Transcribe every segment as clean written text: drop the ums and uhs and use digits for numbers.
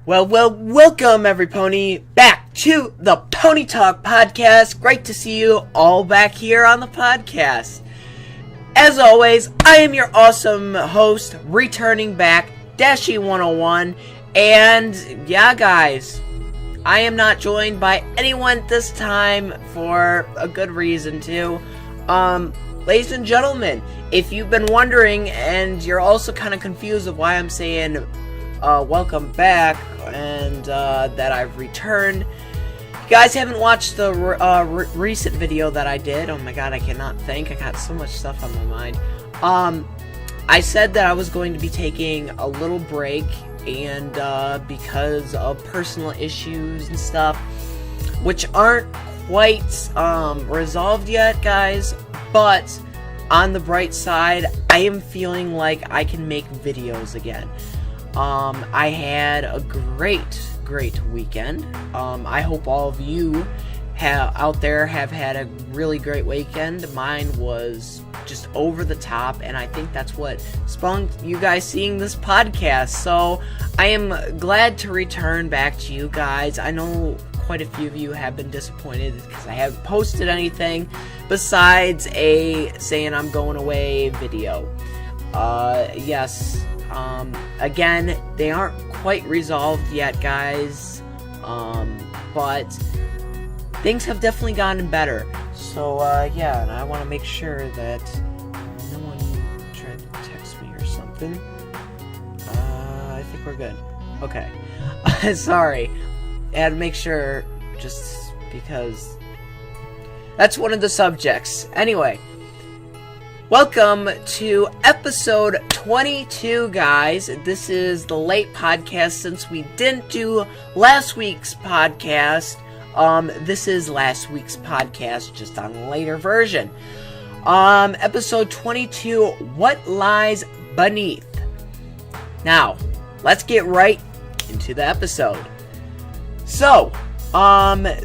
Welcome every pony back to the Pony Talk podcast. Great to see you all back here on the podcast. As always, I am your awesome host, returning back, Dashy101, and yeah guys, I am not joined by anyone this time for a good reason too. Ladies and gentlemen, if you've been wondering and you're also kind of confused of why I'm saying welcome back and that I've returned, you guys haven't watched the recent video that I did. Oh my god, I cannot think. I got so much stuff on my mind. I said that I was going to be taking a little break, and because of personal issues and stuff, which aren't quite resolved yet, guys, but on the bright side, I am feeling like I can make videos again. I had a great weekend. I hope all of you out there have had a really great weekend. Mine was just over the top, and I think that's what spawned you guys seeing this podcast. So I am glad to return back to you guys. I know quite a few of you have been disappointed because I haven't posted anything besides a saying I'm going away video. Yes. Again, they aren't quite resolved yet, guys, but things have definitely gotten better. So, yeah, and I want to make sure that no one tried to text me or something. I think we're good. Okay. Sorry. I had to make sure, just because that's one of the subjects. Anyway. Welcome to episode 22, guys. This is the late podcast since we didn't do last week's podcast. This is last week's podcast, just on a later version. Episode 22, What Lies Beneath. Now, let's get right into the episode. So,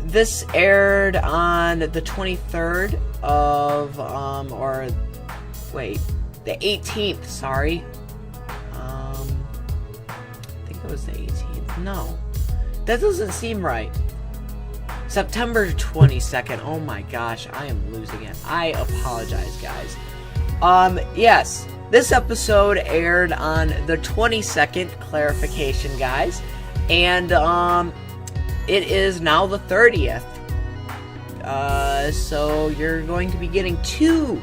this aired on the 23rd of, the 18th, sorry. I think it was the 18th. No, that doesn't seem right. September 22nd. Oh my gosh, I am losing it. I apologize, guys. Yes, this episode aired on the 22nd, clarification, guys. And, it is now the 30th. So you're going to be getting two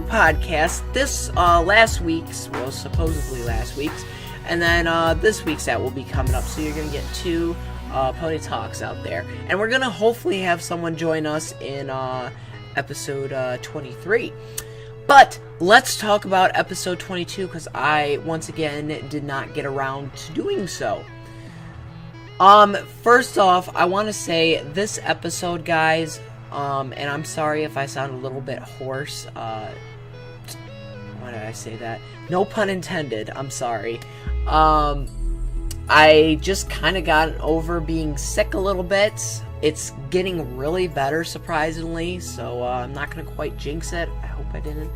podcasts. This last week's, well, supposedly last week's, and then this week's that will be coming up. So you're gonna get two Pony Talks out there, and we're gonna hopefully have someone join us in episode 23. But let's talk about episode 22, because I once again did not get around to doing so. First off, I want to say this episode, guys, and I'm sorry if I sound a little bit hoarse. Why did I say that? No pun intended. I'm sorry. I just kind of got over being sick a little bit. It's getting really better, surprisingly, so I'm not going to quite jinx it. I hope I didn't.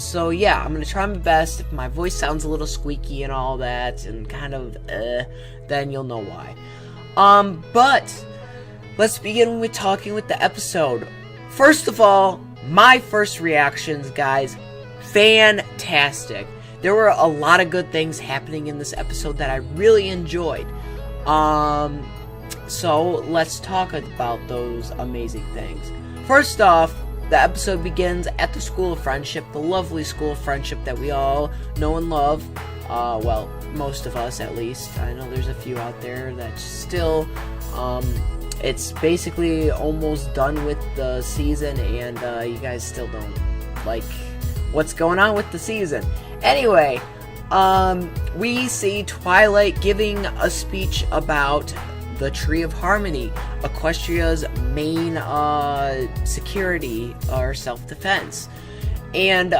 So yeah, I'm going to try my best. If my voice sounds a little squeaky and all that, and kind of, then you'll know why. But let's begin with talking with the episode. First of all, my first reactions, guys, fantastic. There were a lot of good things happening in this episode that I really enjoyed. So let's talk about those amazing things. First off, the episode begins at the School of Friendship, the lovely School of Friendship that we all know and love. Well, most of us at least. I know there's a few out there that still, it's basically almost done with the season, and you guys still don't like what's going on with the season. Anyway, we see Twilight giving a speech about the Tree of Harmony, Equestria's main security or self-defense. And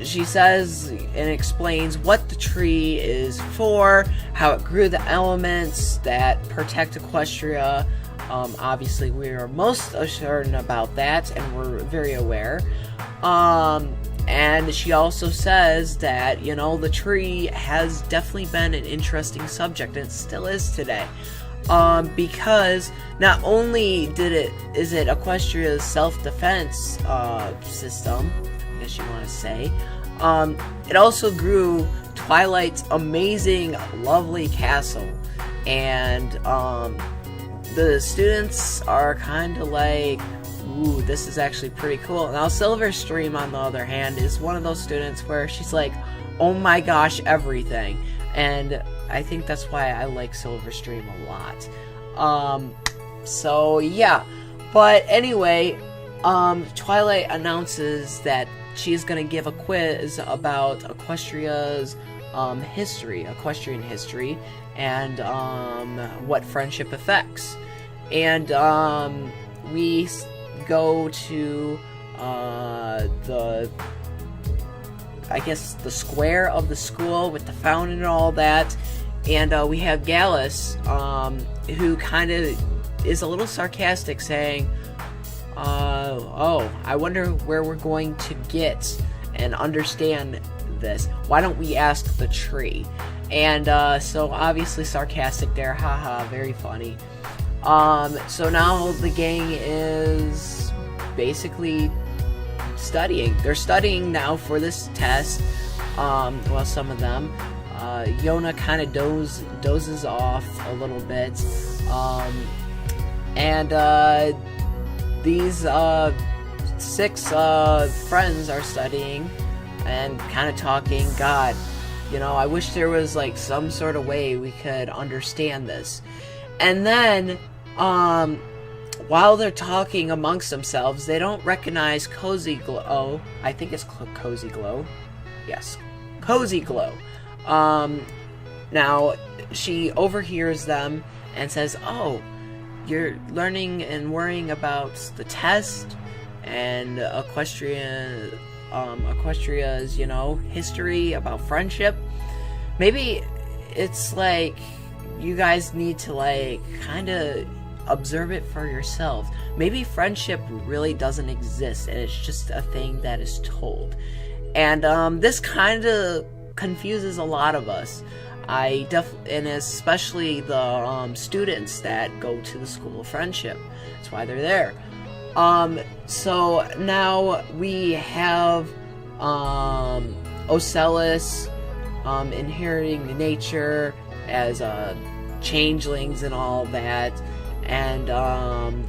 she says and explains what the tree is for, how it grew the elements that protect Equestria. Obviously, we are most assured about that, and we're very aware. And she also says that, you know, the tree has definitely been an interesting subject, and it still is today. Because not only is it Equestria's self-defense system, I guess you want to say, it also grew Twilight's amazing, lovely castle. And the students are kind of like, ooh, this is actually pretty cool. Now, Silverstream, on the other hand, is one of those students where she's like, oh my gosh, everything. And I think that's why I like Silverstream a lot. So, yeah. But anyway, Twilight announces that she's going to give a quiz about Equestria's equestrian history, and what friendship affects. And we go to the square of the school with the fountain and all that, and we have Gallus, who kind of is a little sarcastic, saying, oh, I wonder where we're going to get and understand this. Why don't we ask the tree? And so obviously sarcastic there, haha, very funny. So now the gang is basically studying. They're studying now for this test. Well, some of them. Yona kind of dozes off a little bit. And these 6 friends are studying and kind of talking. God, you know, I wish there was like some sort of way we could understand this. And then, while they're talking amongst themselves, they don't recognize Cozy Glow. I think it's Cozy Glow. Yes, Cozy Glow. Now, she overhears them and says, oh, you're learning and worrying about the test and Equestria's, you know, history about friendship. Maybe it's like you guys need to like kind of observe it for yourself. Maybe friendship really doesn't exist and it's just a thing that is told. And this kind of confuses a lot of us. And especially the students that go to the School of Friendship. That's why they're there. So now we have Ocellus inheriting nature as changelings and all that, and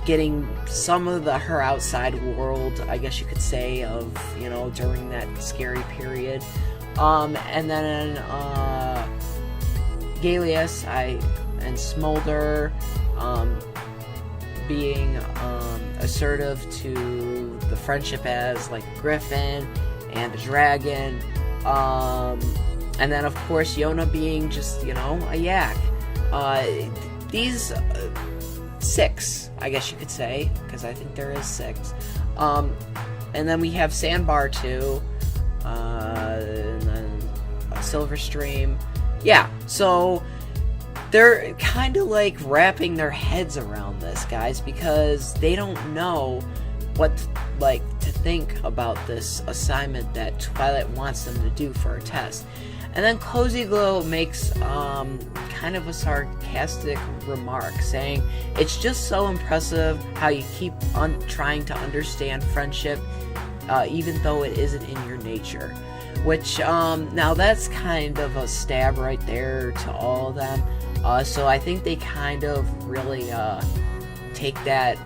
getting some of her outside world, I guess you could say, of, you know, during that scary period. And then Galeus and Smolder being assertive to the friendship as like Griffin and a dragon, and then of course Yona being just, you know, a yak. These 6, I guess you could say, because I think there is 6. And then we have Sandbar too, and then Silverstream. Yeah, so they're kind of like wrapping their heads around this, guys, because they don't know what to think about this assignment that Twilight wants them to do for a test. And then Cozy Glow makes kind of a sarcastic remark, saying, it's just so impressive how you keep trying to understand friendship, even though it isn't in your nature. Which, now that's kind of a stab right there to all of them. So I think they kind of really take that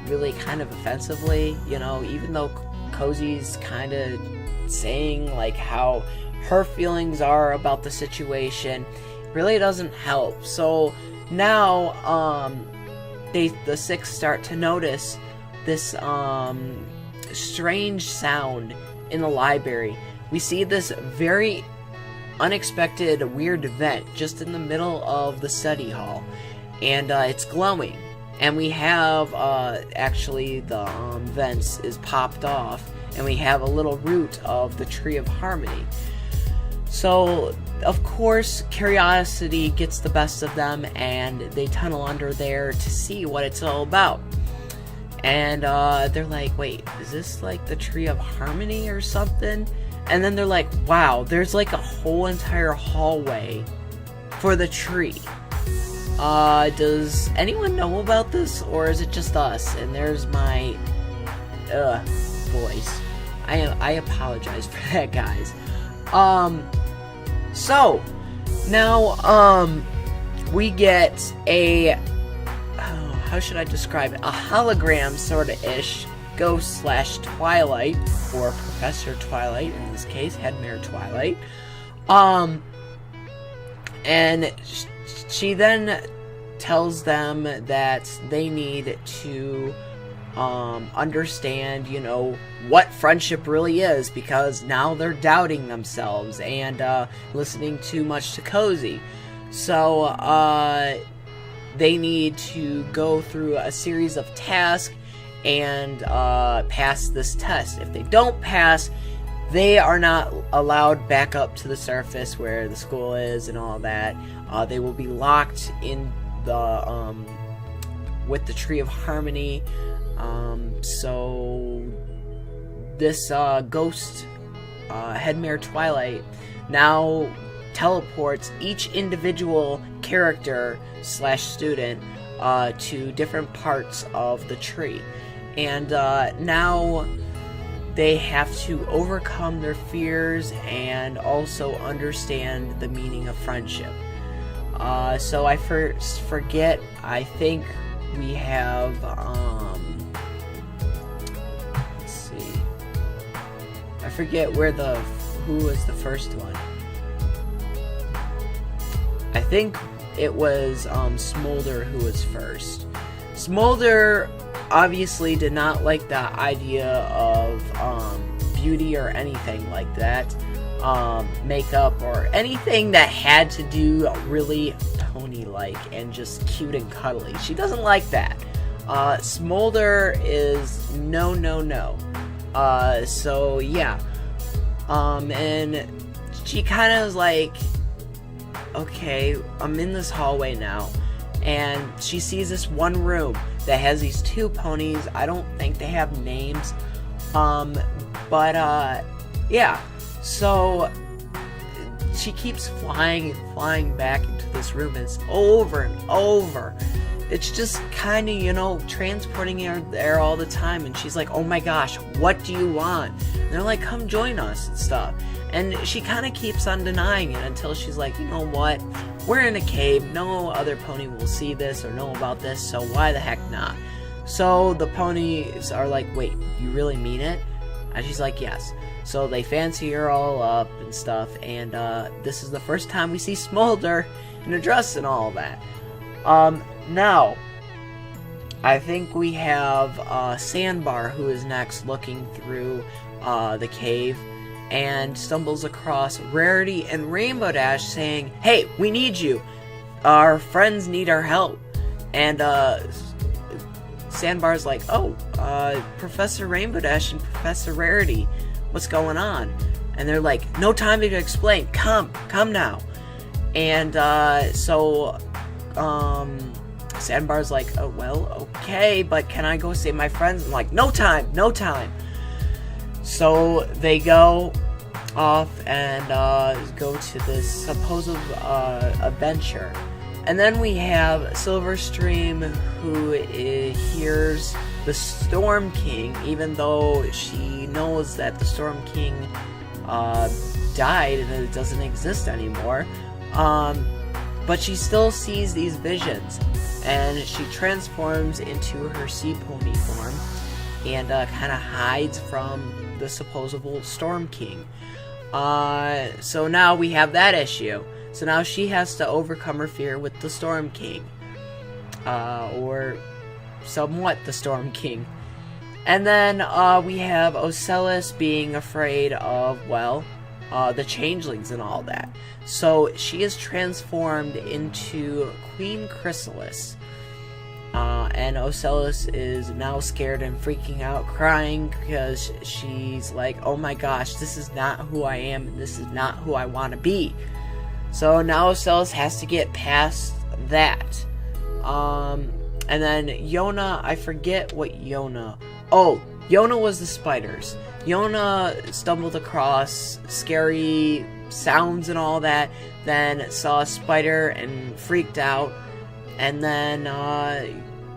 really kind of offensively, you know, even though Cozy's kind of saying like how her feelings are about the situation, really doesn't help. So now the 6 start to notice this strange sound in the library. We see this very unexpected weird vent just in the middle of the study hall, and it's glowing, and we have actually the vents is popped off, and we have a little root of the Tree of Harmony. So of course curiosity gets the best of them, and they tunnel under there to see what it's all about. And they're like, wait, is this like the Tree of Harmony or something? And then they're like, wow, there's like a whole entire hallway for the tree. Does anyone know about this, or is it just us? And there's my voice. I apologize for that, guys. So now we get a how should I describe it? A hologram sorta ish Ghost / Twilight, or Professor Twilight in this case, Headmare Twilight. And she then tells them that they need to understand, what friendship really is, because now they're doubting themselves and listening too much to Cozy. So they need to go through a series of tasks and pass this test. If they don't pass, they are not allowed back up to the surface where the school is and all that. They will be locked in the with the Tree of Harmony. So this ghost Headmare Twilight now teleports each individual character / student to different parts of the tree. And now they have to overcome their fears and also understand the meaning of friendship. So I first forget, I think we have, let's see, I forget who was the first one. I think it was Smolder who was first. Smolder obviously did not like the idea of beauty or anything like that, makeup or anything that had to do really pony-like and just cute and cuddly. She doesn't like that. Smolder is no. So yeah, and she kind of was like, okay, I'm in this hallway now, and she sees this one room that has these two ponies. I don't think they have names, but yeah, so she keeps flying back into this room, and it's over and over. It's just kind of, transporting her there all the time, and she's like, oh my gosh, what do you want? And they're like, come join us and stuff. And she kind of keeps on denying it until she's like, you know what? We're in a cave. No other pony will see this or know about this, so why the heck not? So the ponies are like, wait, you really mean it? And she's like, yes. So they fancy her all up and stuff, and this is the first time we see Smolder in a dress and all that. Now, I think we have Sandbar, who is next, looking through the cave, and stumbles across Rarity and Rainbow Dash saying, hey, we need you. Our friends need our help. And Sandbar's like, oh, Professor Rainbow Dash and Professor Rarity, what's going on? And they're like, no time to explain. Come now. And so Sandbar's like, oh, well, okay, but can I go save my friends? I'm like, no time. So they go off and go to this supposed adventure. And then we have Silverstream, who hears the Storm King, even though she knows that the Storm King died and it doesn't exist anymore. But she still sees these visions, and she transforms into her sea pony form and kind of hides from the supposable Storm King. So now we have that issue. So now she has to overcome her fear with the Storm King. Or somewhat the Storm King. And then we have Ocellus being afraid of, the changelings and all that. So she is transformed into Queen Chrysalis. And Ocellus is now scared and freaking out, crying, because she's like, oh my gosh, this is not who I am, and this is not who I want to be. So now Ocellus has to get past that. And then Yona, I forget what Yona... Oh, Yona was the spiders. Yona stumbled across scary sounds and all that, then saw a spider and freaked out, and then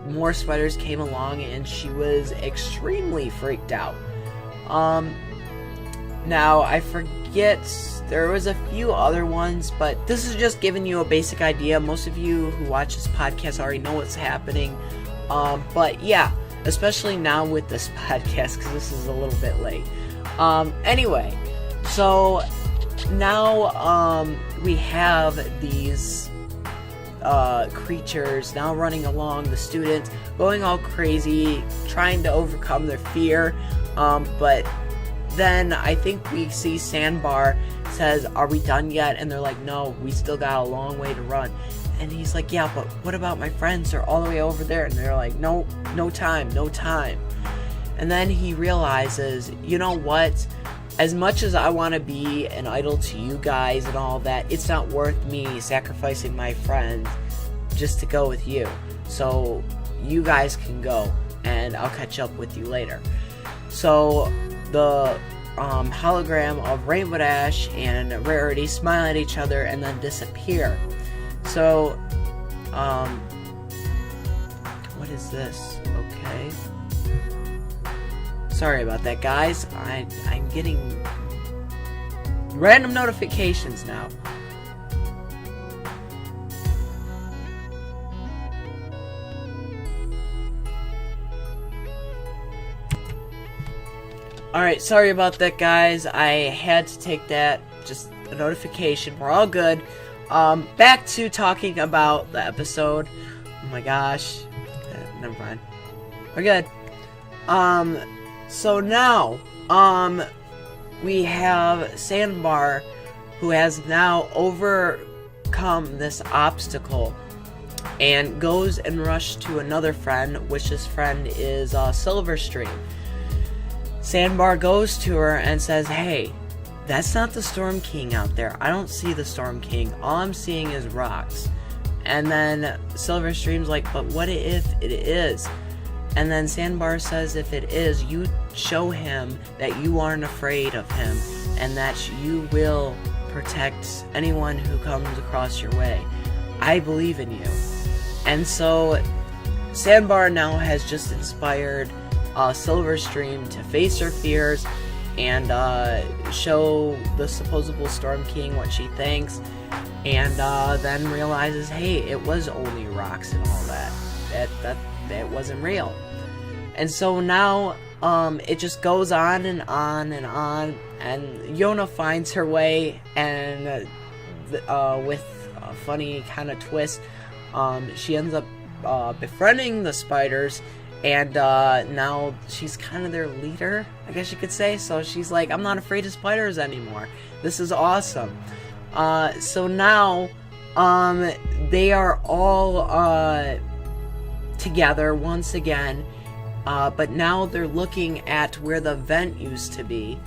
more spiders came along and she was extremely freaked out. Now, I forget, there was a few other ones, but this is just giving you a basic idea. Most of you who watch this podcast already know what's happening, but yeah, especially now with this podcast, because this is a little bit late. Anyway, so now we have these creatures now running along, the students going all crazy, trying to overcome their fear, but then I think we see Sandbar says, "Are we done yet?" And they're like, "No, we still got a long way to run." And he's like, "Yeah, but what about my friends? They're all the way over there." And they're like, "No, no time, no time." And then he realizes, you know what? As much as I want to be an idol to you guys and all that, it's not worth me sacrificing my friends just to go with you. So you guys can go, and I'll catch up with you later. So the hologram of Rainbow Dash and Rarity smile at each other and then disappear. So, what is this? Okay. Sorry about that, guys. I'm getting random notifications now. Alright, sorry about that, guys. I had to take that. Just a notification. We're all good. Back to talking about the episode. Oh my gosh. Never mind. We're good. So now, we have Sandbar, who has now overcome this obstacle and goes and rushes to another friend, which this friend is Silverstream. Sandbar goes to her and says, "Hey, that's not the Storm King out there. I don't see the Storm King. All I'm seeing is rocks." And then Silverstream's like, "But what if it is?" And then Sandbar says, "If it is, you show him that you aren't afraid of him and that you will protect anyone who comes across your way. I believe in you." And so Sandbar now has just inspired Silverstream to face her fears and show the supposable Storm King what she thinks, and then realizes, hey, it was only rocks and all that. That wasn't real. And so now it just goes on and on and on, and Yona finds her way, and with a funny kind of twist, she ends up befriending the spiders. And now she's kind of their leader, I guess you could say. So she's like, "I'm not afraid of spiders anymore. This is awesome." So now they are all together once again. But now they're looking at where the vent used to be.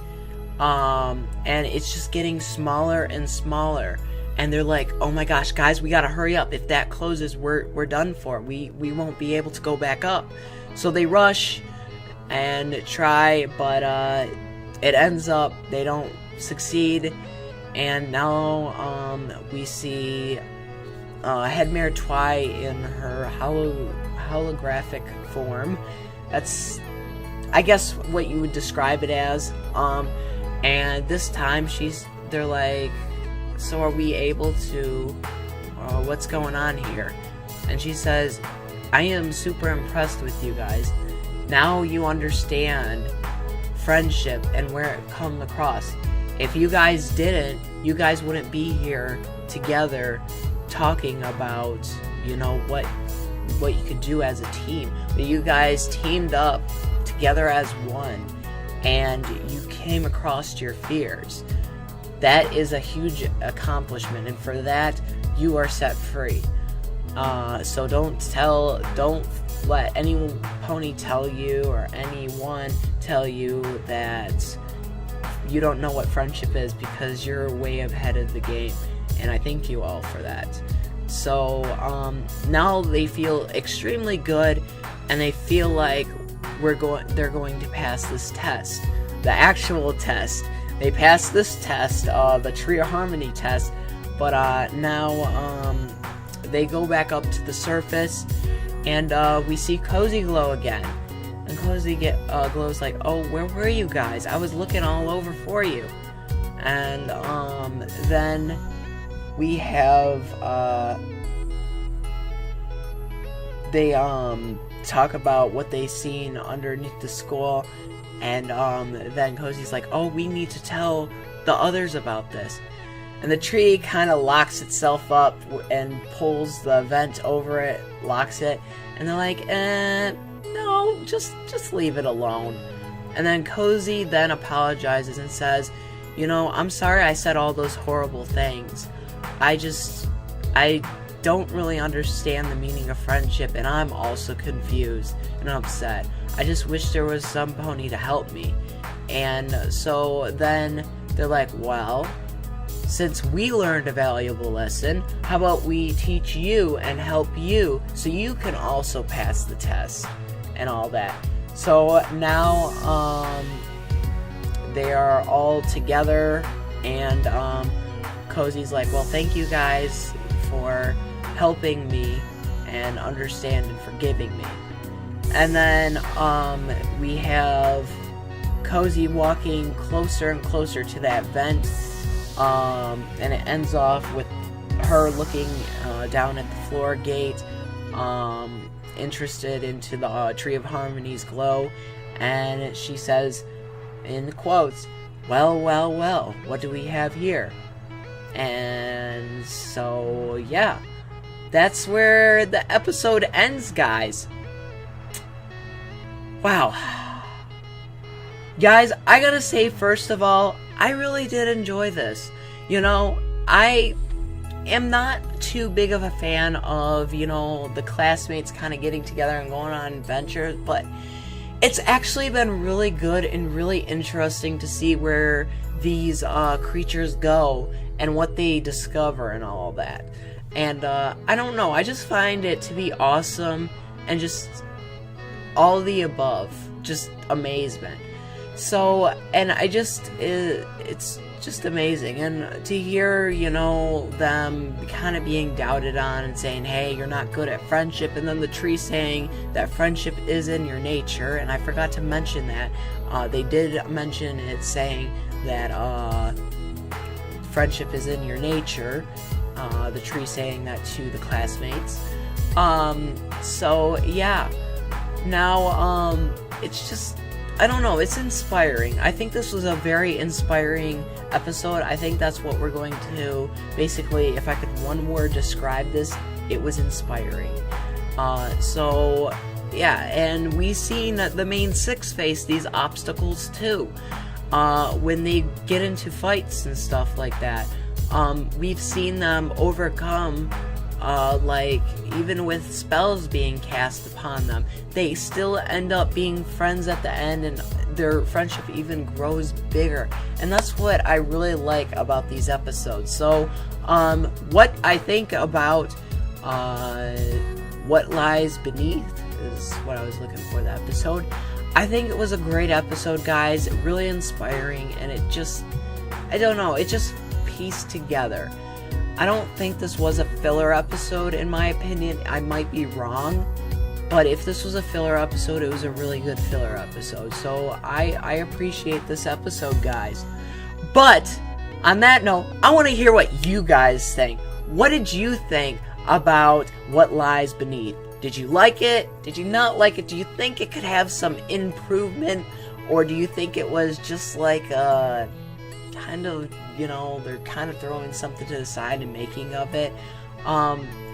And it's just getting smaller and smaller. And they're like, "Oh my gosh, guys, we gotta hurry up. If that closes, we're done for. We won't be able to go back up." So they rush and try, but it ends up they don't succeed. And now we see Headmare Twy in her holographic form. That's, I guess, what you would describe it as. And this time they're like, "So are we able to, what's going on here?" And she says, "I am super impressed with you guys. Now you understand friendship and where it comes across. If you guys didn't, you guys wouldn't be here together talking about, you know, what you could do as a team. But you guys teamed up together as one, and you came across your fears. That is a huge accomplishment, and for that, you are set free. So don't let any pony tell you or anyone tell you that you don't know what friendship is, because you're way ahead of the game, and I thank you all for that." So now they feel extremely good, and they feel like they're going to pass this test, the actual test. They passed this test, the Tree of Harmony test, but now they go back up to the surface, and we see Cozy Glow again. And Cozy Glow's like, oh, where were you guys? I was looking all over for you. And then we have they talk about what they seen underneath the skull, and then Cozy's like, oh, we need to tell the others about this. And the tree kind of locks itself up and pulls the vent over it, locks it, and they're like, no, just leave it alone. And then Cozy then apologizes and says, you know, I'm sorry I said all those horrible things. I don't really understand the meaning of friendship, and I'm also confused and upset. I just wish there was some pony to help me. And so then they're like, well, since we learned a valuable lesson, how about we teach you and help you so you can also pass the test and all that. So now they are all together, and Cozy's like, well, thank you guys for helping me and understand and forgiving me. And then we have Cozy walking closer and closer to that vent, and it ends off with her looking down at the floor gate, interested into the Tree of Harmony's glow, and she says, in quotes, well, well, well, what do we have here? And so, yeah, that's where the episode ends, guys. Wow. Guys, I gotta say, first of all, I really did enjoy this. You know, I am not too big of a fan of, you know, the classmates kind of getting together and going on adventures, but it's actually been really good and really interesting to see where these creatures go and what they discover and all that. And I don't know, I just find it to be awesome and just all the above, just amazement. So, and I just, it's just amazing. And to hear, you know, them kind of being doubted on and saying, hey, you're not good at friendship, and then the tree saying that friendship is in your nature, and I forgot to mention that, they did mention it saying that friendship is in your nature, the tree saying that to the classmates. So, yeah. Now, it's just, I don't know, it's inspiring. I think this was a very inspiring episode. I think that's what we're going to, basically, if I could one word describe this, it was inspiring. So, yeah, and we seen the main six face these obstacles too. When they get into fights and stuff like that. We've seen them overcome, like, even with spells being cast upon them, they still end up being friends at the end, and their friendship even grows bigger. And that's what I really like about these episodes. So, what I think about What Lies Beneath is what I was looking for, the episode. I think it was a great episode, guys. Really inspiring, and it just, I don't know, it just pieced together. I don't think this was a filler episode, in my opinion. I might be wrong, but if this was a filler episode, it was a really good filler episode. So I appreciate this episode, guys. But on that note, I want to hear what you guys think. What did you think about What Lies Beneath? Did you like it? Did you not like it? Do you think it could have some improvement? Or do you think it was just like kind of, you know, they're kind of throwing something to the side and making of it?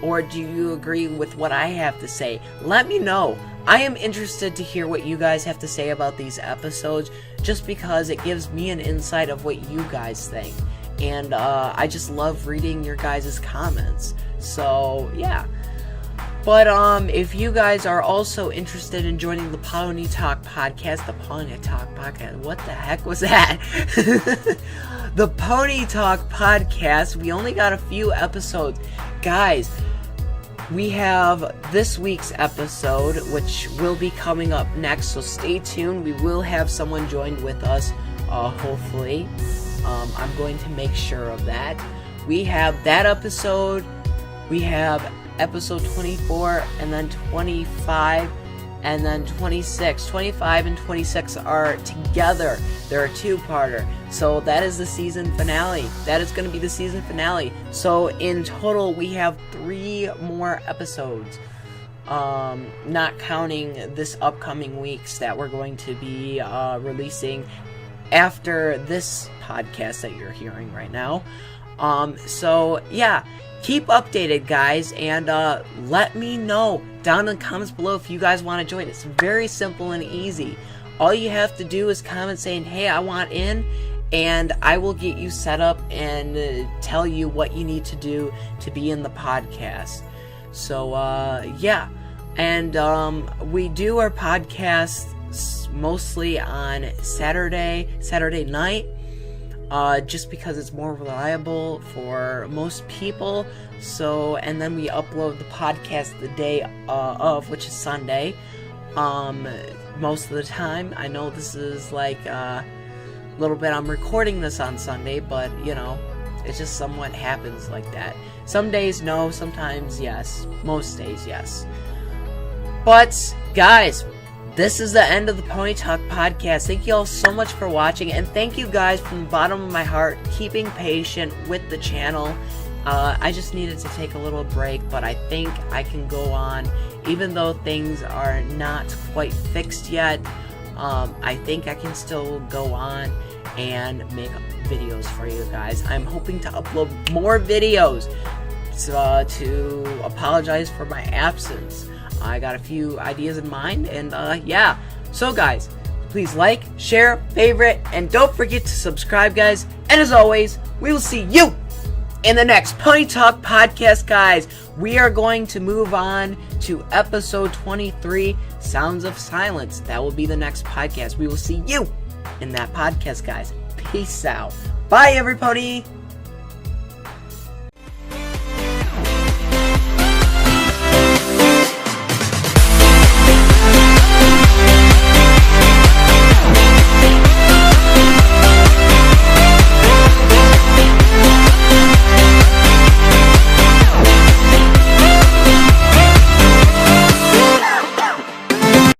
Or do you agree with what I have to say? Let me know. I am interested to hear what you guys have to say about these episodes, just because it gives me an insight of what you guys think. And I just love reading your guys' comments. So, yeah. But if you guys are also interested in joining the Pony Talk podcast, what the heck was that? The Pony Talk podcast, we only got a few episodes. Guys, we have this week's episode, which will be coming up next, so stay tuned. We will have someone joined with us, hopefully. I'm going to make sure of that. We have that episode, we have episode 24, and then 25, and then 26. 25 and 26 are together. They're a two-parter. So that is the season finale. That is going to be the season finale. So in total, we have 3 more episodes. Not counting this upcoming weeks that we're going to be releasing after this podcast that you're hearing right now. So yeah, keep updated, guys, and let me know down in the comments below if you guys want to join. It's very simple and easy. All you have to do is comment saying, hey, I want in, and I will get you set up and tell you what you need to do to be in the podcast. So yeah, and we do our podcast mostly on Saturday night, just because it's more reliable for most people. So, and then we upload the podcast the day of, which is Sunday, most of the time. I know this is like a little bit, I'm recording this on Sunday, but you know, it just somewhat happens like that. Some days no, sometimes yes, most days yes. But guys, this is the end of the Pony Talk podcast. Thank you all so much for watching, and thank you guys from the bottom of my heart keeping patient with the channel. I just needed to take a little break, but I think I can go on, even though things are not quite fixed yet. I think I can still go on and make videos for you guys. I'm hoping to upload more videos to apologize for my absence. I got a few ideas in mind, and yeah. So guys, please like, share, favorite, and don't forget to subscribe, guys. And as always, we will see you in the next Pony Talk podcast, guys. We are going to move on to episode 23, Sounds of Silence. That will be the next podcast. We will see you in that podcast, guys. Peace out. Bye, everybody.